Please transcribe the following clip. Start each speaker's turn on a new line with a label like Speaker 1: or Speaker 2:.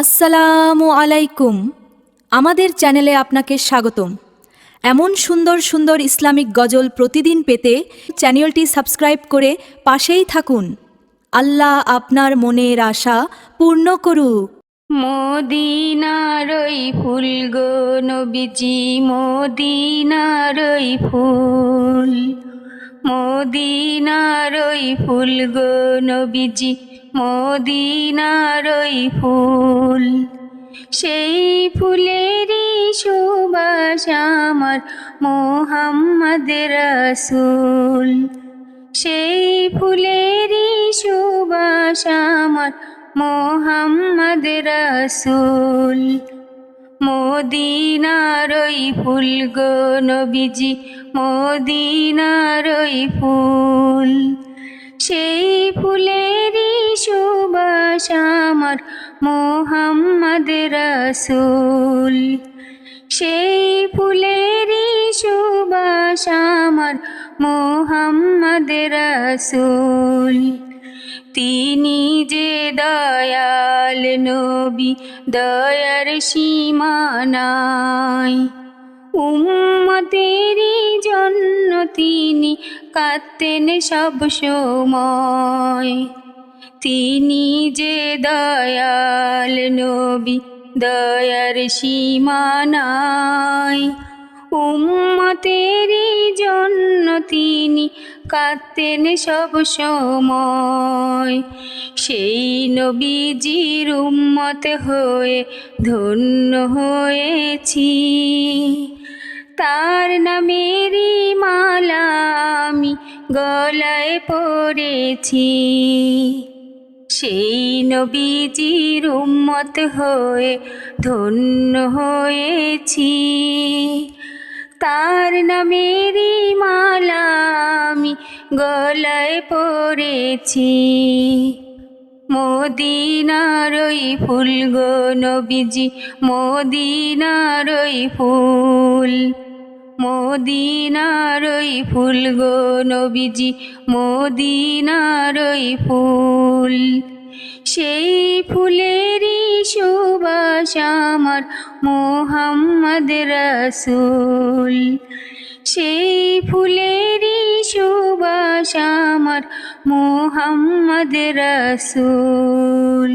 Speaker 1: আসসালামু আলাইকুম। আমাদের চ্যানেলে আপনাকে স্বাগতম। এমন সুন্দর সুন্দর ইসলামিক গজল প্রতিদিন পেতে চ্যানেলটি সাবস্ক্রাইব করে পাশেই থাকুন। আল্লাহ আপনার মনের আশা পূর্ণ করুক।
Speaker 2: মদিনার ওই ফুল গো নবীজি, মদিনার ওই ফুল, মদিনার ওই ফুল গো নবীজি, মদিনার ওই ফুল। সেই ফুলেরই সুবাস আমার মোহাম্মদ রাসূল, সেই ফুলেরই সুবাস আমার মোহাম্মদ রাসূল। মদিনার ওই ফুল গো নবীজি, মদিনার ওই ফুল। সেই ফুলেরই সুবাস আমার মোহাম্মদ রাসূল, সেই ফুলেরই সুবাস আমার মোহাম্মদ রাসূল। তিনি যে দয়াল নবী, দয়ার সীমা নাই। উম্মতেরই জন্য তিনি কাঁদতেন সব সময়। তিনি যে দয়াল নবী, দয়ার সীমা নাই। উম্মতেরই জন্য তিনি কাঁদতেন সব সময়। সেই নবীজির উম্মত হয়ে ধন্য হয়েছি, তার নামেরই মালা আমি গলায় পরেছি। সেই নবীজির উম্মত হয়ে ধন্য হয়েছি, তার নামেরই মালা আমি গলায় পরেছি। মদিনার ওই ফুল গো নবীজি, মদিনার ওই ফুল, মদিনার ওই ফুল গো নবীজি, মদিনার ওই ফুল। সেই ফুলেরই সুবাস আমার মোহাম্মদ রাসূল, সেই ফুলেরই সুবাস আমার মোহাম্মদ রাসূল।